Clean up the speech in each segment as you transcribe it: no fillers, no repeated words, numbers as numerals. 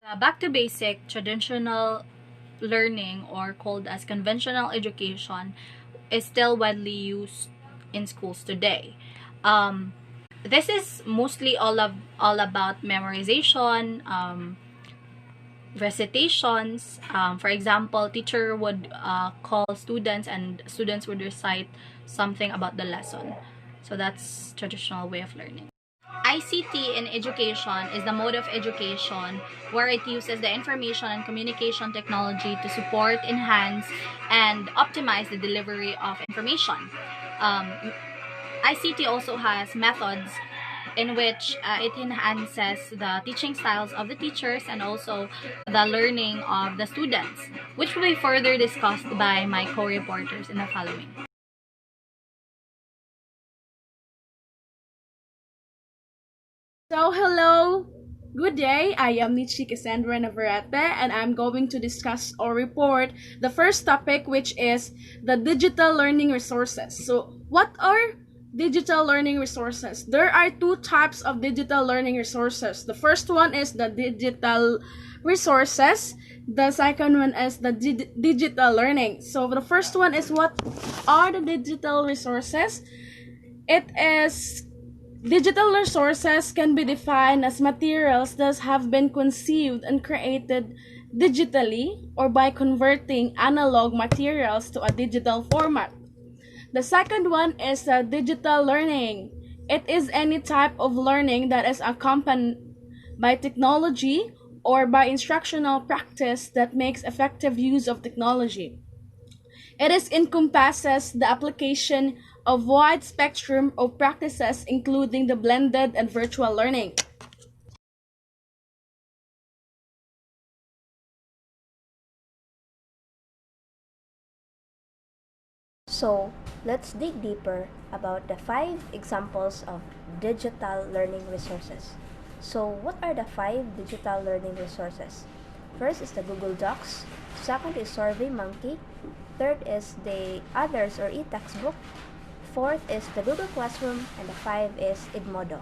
Back to basic, traditional learning, or called as conventional education, is still widely used in schools today. Um, this is mostly all about memorization, recitations. For example, teacher would call students, and students would recite something about the lesson. So that's traditional way of learning. ICT in education is the mode of education where it uses the information and communication technology to support, enhance, and optimize the delivery of information. Um, ICT also has methods in which it enhances the teaching styles of the teachers and also the learning of the students, which will be further discussed by my co-reporters in the following. So, hello, good day. I am Nichi Cassandra Navarrete, and I'm going to discuss or report the first topic, which is the digital learning resources. So, what are digital learning resources? There are two types of digital learning resources. The first one is the digital resources. The second one is the digital learning. So, the first one is what are the digital resources? It is Digital resources can be defined as materials that have been conceived and created digitally or by converting analog materials to a digital format. The second one is digital learning. It is any type of learning that is accompanied by technology or by instructional practice that makes effective use of technology. It is encompasses the application of wide spectrum of practices including the blended and virtual learning. So, let's dig deeper about the 5 examples of digital learning resources. So, what are the 5 digital learning resources? First is the Google Docs, second is SurveyMonkey, third is the Others or eTextbook, fourth is the Google Classroom, and the 5 is Edmodo.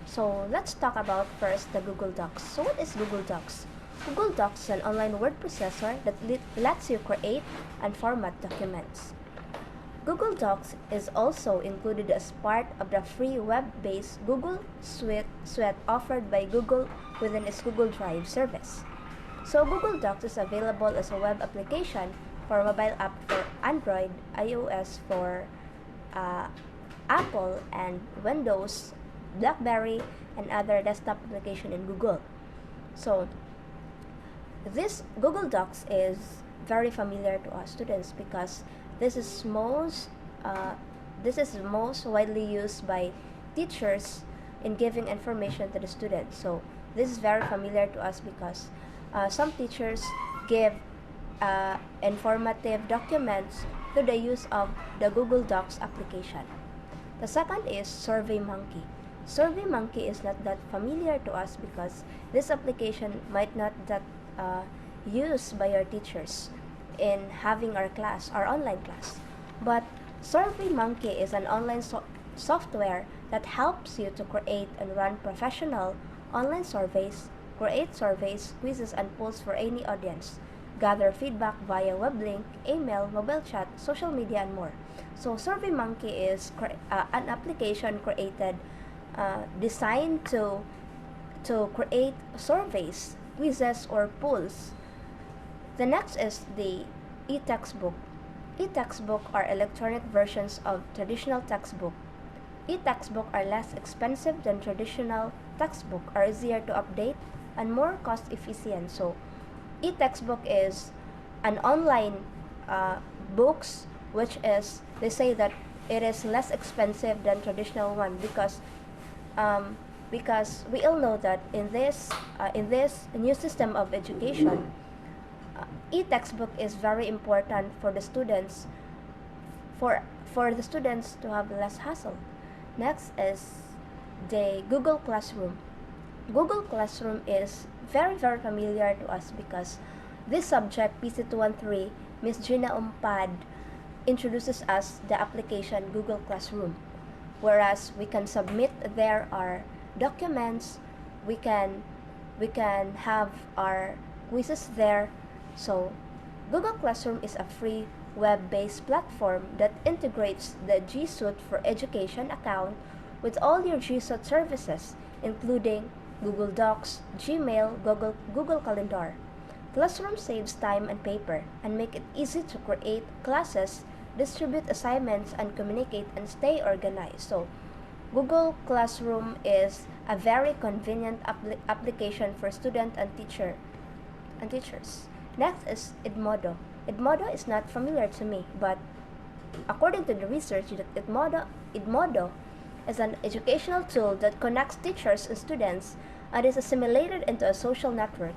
So, let's talk about first the Google Docs. So, what is Google Docs? Google Docs is an online word processor that lets you create and format documents. Google Docs is also included as part of the free web-based Google Suite offered by Google within its Google Drive service. So Google Docs is available as a web application for mobile app for Android, iOS for uh, Apple, and Windows, BlackBerry, and other desktop application in Google. So this Google Docs is very familiar to us students because this is most uh, this is most widely used by teachers in giving information to the students. So this is very familiar to us because some teachers give informative documents through the use of the Google Docs application. The second is SurveyMonkey. SurveyMonkey is not that familiar to us because this application might not that uh, used by our teachers in having our online class. But SurveyMonkey is an online software that helps you to create and run professional online surveys, create surveys, quizzes, and polls for any audience, gather feedback via web link, email, mobile chat, social media, and more. So SurveyMonkey is an application created, designed to create surveys, quizzes, or polls. The next is the e-textbook. E-textbook are electronic versions of traditional textbook. E-textbook are less expensive than traditional textbook, are easier to update, and more cost efficient. So e-textbook is an online books, which is, they say that it is less expensive than traditional one um, because we all know that in this new system of education, e-textbook is very important for the students, for the students to have less hassle. Next is the Google Classroom. Google Classroom is very familiar to us because this subject, PC213, Miss Gina Umpad introduces us the application Google Classroom, whereas we can submit there our documents, we can We can have our quizzes there. So Google Classroom is a free web-based platform that integrates the G Suite for Education account with all your G Suite services, including Google Docs, Gmail, Google Calendar. Classroom saves time and paper and make it easy to create classes, distribute assignments, and communicate and stay organized. So Google Classroom is a very convenient application for students and teachers. Next is Edmodo. Edmodo is not familiar to me, but according to the research, that Edmodo is an educational tool that connects teachers and students and is assimilated into a social network.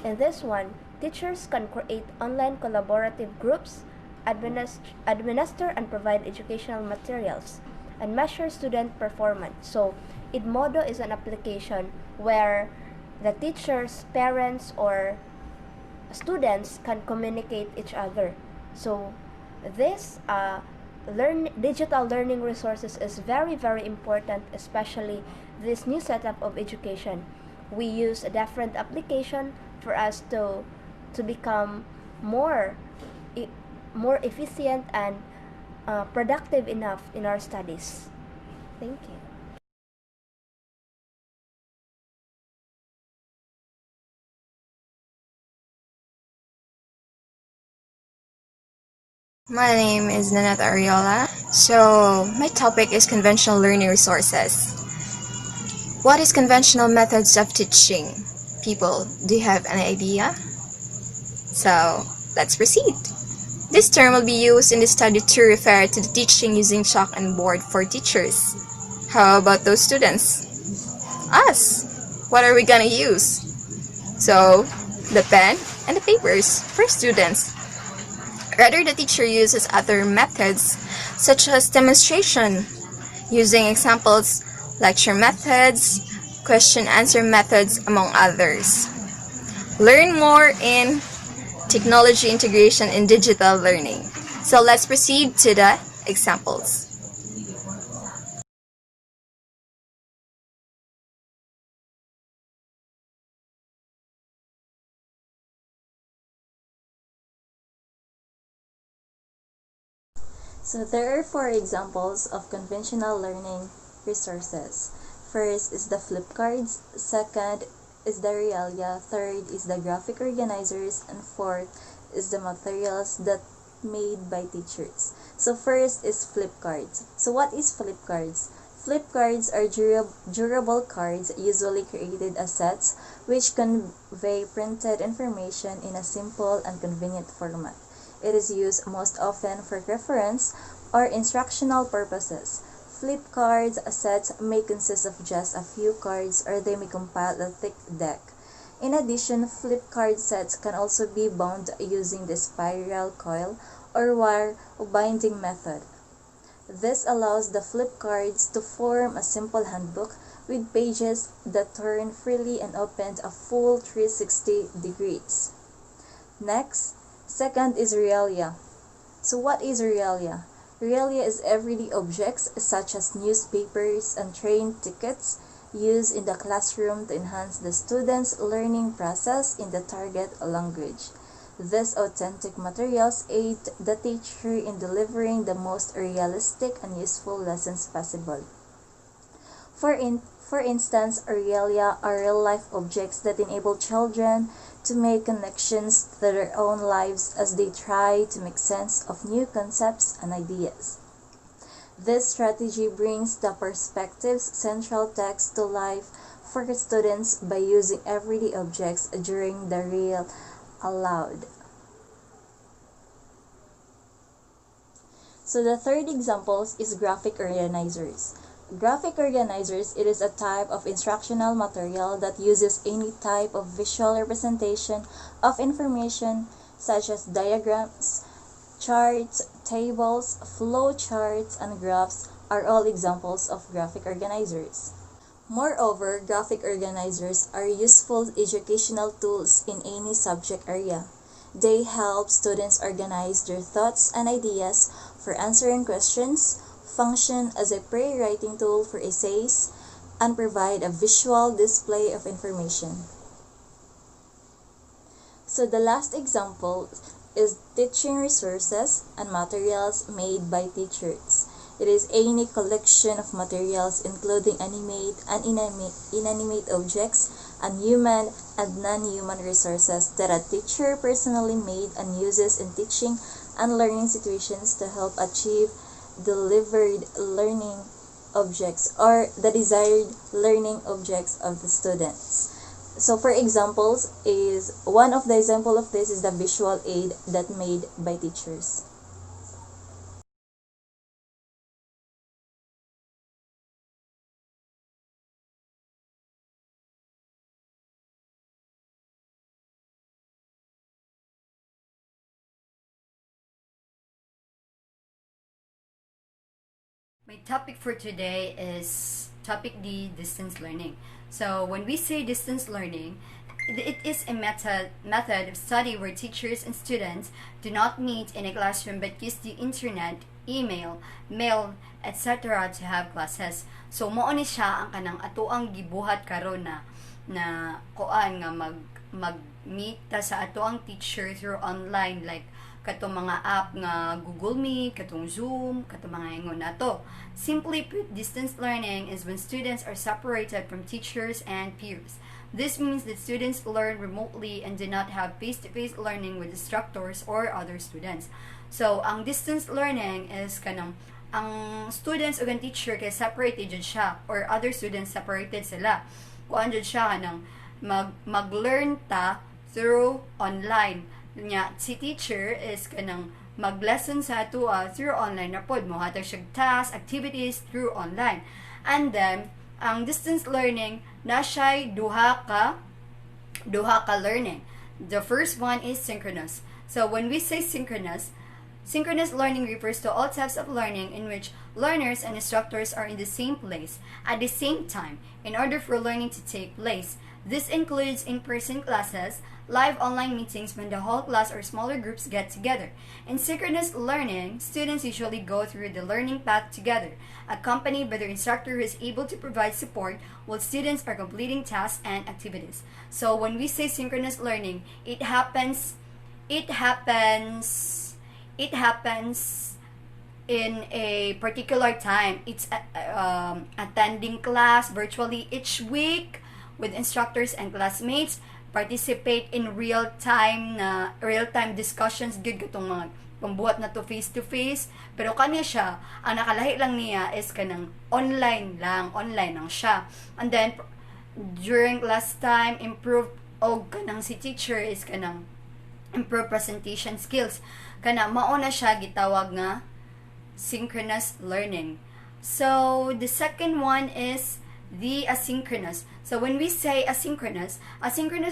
In this one, teachers can create online collaborative groups, administer and provide educational materials, and measure student performance. So, Edmodo is an application where the teachers, parents, or students can communicate each other. So, this digital learning resources is very, very important, especially this new setup of education. We use a different application for us to become more efficient and productive enough in our studies. Thank you. My name is Nanette Ariola. So, my topic is conventional learning resources. What is conventional methods of teaching? People, do you have an idea? So, let's proceed. This term will be used in the study to refer to the teaching using chalk and board for teachers. How about those students? Us! What are we gonna use? So, the pen and the papers for students. Rather, the teacher uses other methods such as demonstration, using examples, lecture methods, question-answer methods, among others. Learn more in technology integration in digital learning. So let's proceed to the examples. So there are four examples of conventional learning resources. First is the flipcards, second is the Realia, third is the graphic organizers, and fourth is the materials that made by teachers. So first is flipcards. So what is flipcards? Flipcards are durable cards usually created as sets which convey printed information in a simple and convenient format. It is used most often for reference or instructional purposes. Flip cards sets may consist of just a few cards or they may compile a thick deck. In addition, flip card sets can also be bound using the spiral coil or wire binding method. This allows the flip cards to form a simple handbook with pages that turn freely and open a full 360 degrees. Next, second is Realia. So what is Realia? Realia is everyday objects such as newspapers and train tickets used in the classroom to enhance the students' learning process in the target language. These authentic materials aid the teacher in delivering the most realistic and useful lessons possible. For instance, Realia are real-life objects that enable children to make connections to their own lives as they try to make sense of new concepts and ideas. This strategy brings the perspectives central text to life for students by using everyday objects during the real aloud. So the third example is graphic organizers. Graphic organizers, it is a type of instructional material that uses any type of visual representation of information such as diagrams, charts, tables, flow charts, and graphs are all examples of graphic organizers. Moreover, graphic organizers are useful educational tools in any subject area. They help students organize their thoughts and ideas for answering questions, function as a pre-writing tool for essays, and provide a visual display of information. So the last example is teaching resources and materials made by teachers. It is any collection of materials including animate and inanimate objects and human and non-human resources that a teacher personally made and uses in teaching and learning situations to help achieve delivered learning objects or the desired learning objects of the students. So for examples is one of the example of this is the visual aid that made by teachers. My topic for today is topic D, distance learning. So when we say distance learning, it is a method of study where teachers and students do not meet in a classroom but use the internet, email, mail, etc. to have classes. So mao ni siya ang kanang atoang gibuhat karon na kuan nga mag-meet ta sa atoang teacher through online, like katong mga app nga Google Meet, katong Zoom, katong mga ingon nato. Simply put, distance learning is when students are separated from teachers and peers. This means that students learn remotely and do not have face-to-face learning with instructors or other students. So, ang distance learning is kanang ang students ug ang teacher kay separated jud siya or other students separated sila. Kuan jud siya kanang mag-learn ta through online. Nya si teacher is kanang mag-lesson sa atua through online na pod mo hatag siya tasks, activities through online. And then ang distance learning na siya duha ka learning. The first one is synchronous. So when we say synchronous learning refers to all types of learning in which learners and instructors are in the same place at the same time in order for learning to take place. This includes in-person classes, live online meetings when the whole class or smaller groups get together. In synchronous learning, students usually go through the learning path together, accompanied by their instructor who is able to provide support while students are completing tasks and activities. So when we say synchronous learning, it happens in a particular time. It's attending class virtually each week with instructors and classmates, participate in real-time discussions gud katong mga pambuhat na to face-to-face, pero kanya siya ang nakalahi lang niya is kanang online lang siya. And then during class time improve og kanang si teacher is kanang improve presentation skills, kana mao na siya gitawag nga synchronous learning. So the second one is the asynchronous. So when we say asynchronous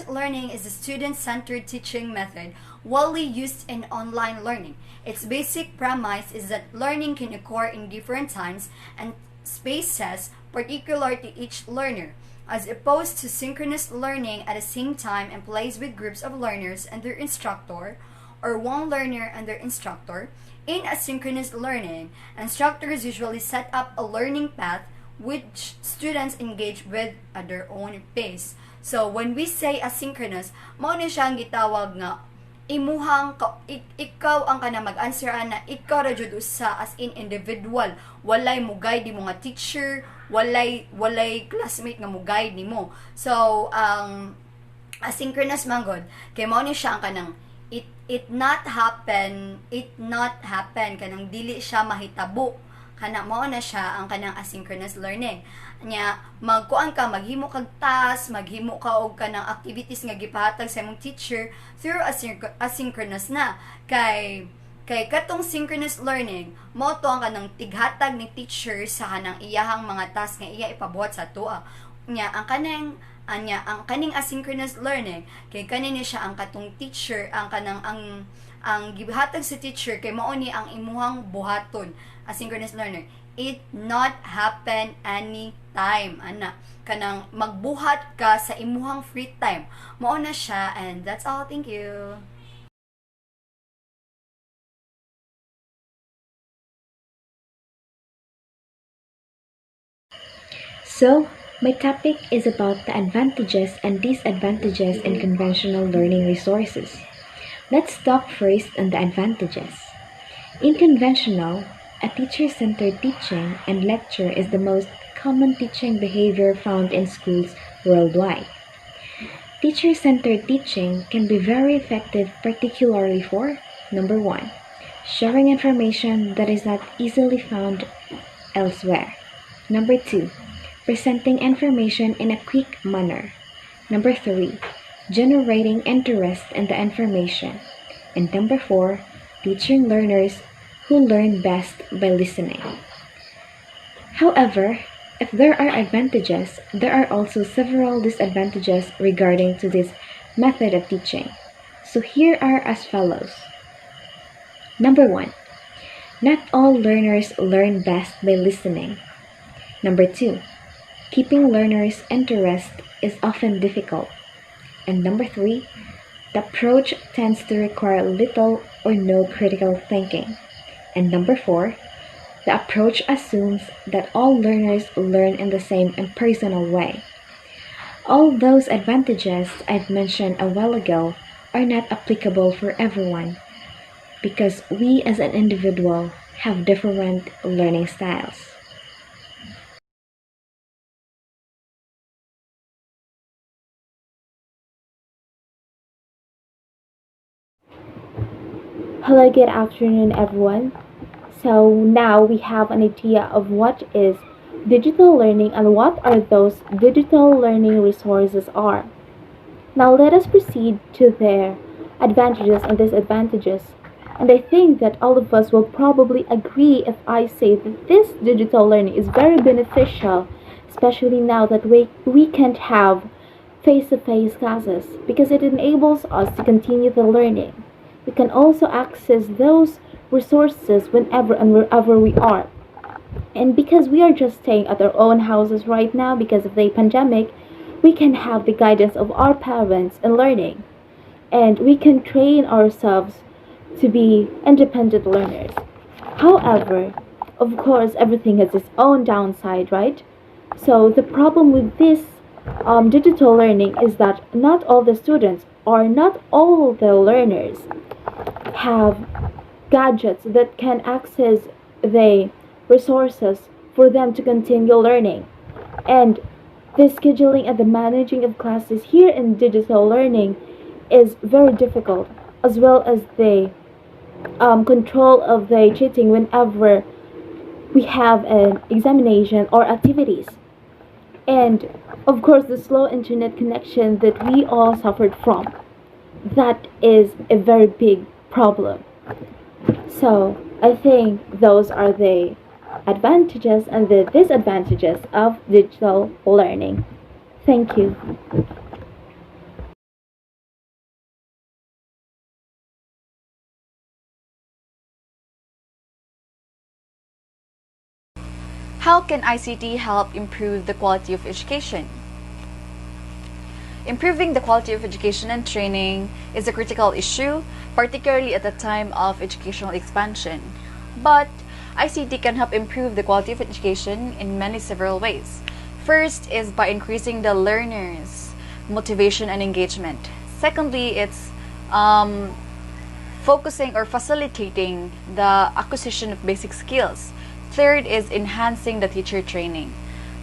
learning is a student-centered teaching method widely used in online learning. Its basic premise is that learning can occur in different times and spaces particular to each learner, as opposed to synchronous learning at the same time and place with groups of learners and their instructor, or one learner and their instructor. In asynchronous learning, instructors usually set up a learning path which students engage with at their own pace. So when we say asynchronous, mao ni siya ang gitawag nga ikaw ang kana mag-answer na ikaw ra jud usa as in individual, walay mo guide mo nga teacher, walay classmate nga mo guide nimo. So asynchronous manggod kay mao ni siya ang kanang it not happen kanang dili siya mahitabo, kana mao na siya ang kanang asynchronous learning. Nya magkuan ka, maghimo kag task, maghimo ka og kanang activities nga gipahatag sa imong teacher through asynchronous na kay katong synchronous learning mao to ang kanang tighatag ni teacher sa kanang iyahang mga task nga iya ipabuhat sa atoa. Nya ang kaning asynchronous learning kay kanini siya ang katong teacher ang kanang ang gihatag sa teacher kay mao ni ang imuhang buhaton. Asynchronous learner, it not happen anytime ana kanang magbuhat ka sa imuhang free time, mao na siya. And that's all. Thank you. So, My topic is about the advantages and disadvantages in conventional learning resources. Let's talk first on the advantages. In conventional, a teacher-centered teaching and lecture is the most common teaching behavior found in schools worldwide. Teacher-centered teaching can be very effective particularly for number 1, sharing information that is not easily found elsewhere. Number 2, presenting information in a quick manner. Number 3, generating interest in the information. And number 4, teaching learners who learn best by listening. However, if there are advantages, there are also several disadvantages regarding to this method of teaching. So here are as follows. Number 1, not all learners learn best by listening. Number 2, keeping learners' interest is often difficult. And number 3, the approach tends to require little or no critical thinking. And number 4, the approach assumes that all learners learn in the same impersonal way. All those advantages I've mentioned a while ago are not applicable for everyone because we as an individual have different learning styles. Hello, good afternoon, everyone. So now we have an idea of what is digital learning and what are those digital learning resources are. Now let us proceed to their advantages and disadvantages. And I think that all of us will probably agree if I say that this digital learning is very beneficial, especially now that we can't have face-to-face classes because it enables us to continue the learning. We can also access those resources whenever and wherever we are. And because we are just staying at our own houses right now because of the pandemic, we can have the guidance of our parents in learning. And we can train ourselves to be independent learners. However, of course, everything has its own downside, right? So the problem with this digital learning is that not all the students or not all the learners have gadgets that can access the resources for them to continue learning. And the scheduling and the managing of classes here in digital learning is very difficult, as well as the control of the cheating whenever we have an examination or activities. And of course, the slow internet connection that we all suffered from. That is a very big problem. So I think those are the advantages and the disadvantages of digital learning. Thank you. How can ICT help improve the quality of education? Improving the quality of education and training is a critical issue, particularly at the time of educational expansion. But ICT can help improve the quality of education in many several ways. First is by increasing the learners' motivation and engagement. Secondly, it's focusing or facilitating the acquisition of basic skills. Third is enhancing the teacher training.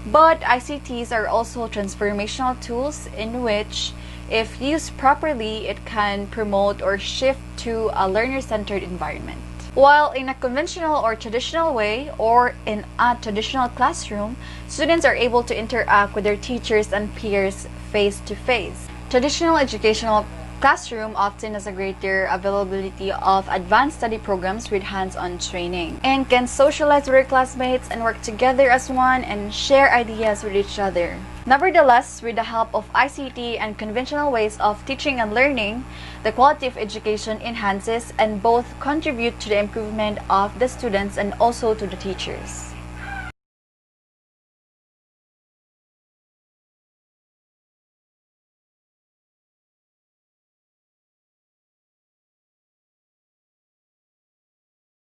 But ICTs are also transformational tools in which, if used properly, it can promote or shift to a learner-centered environment. While in a conventional or traditional way, or in a traditional classroom, students are able to interact with their teachers and peers face-to-face. Traditional educational classroom often has a greater availability of advanced study programs with hands-on training and can socialize with their classmates and work together as one and share ideas with each other. Nevertheless, with the help of ICT and conventional ways of teaching and learning, the quality of education enhances and both contribute to the improvement of the students and also to the teachers.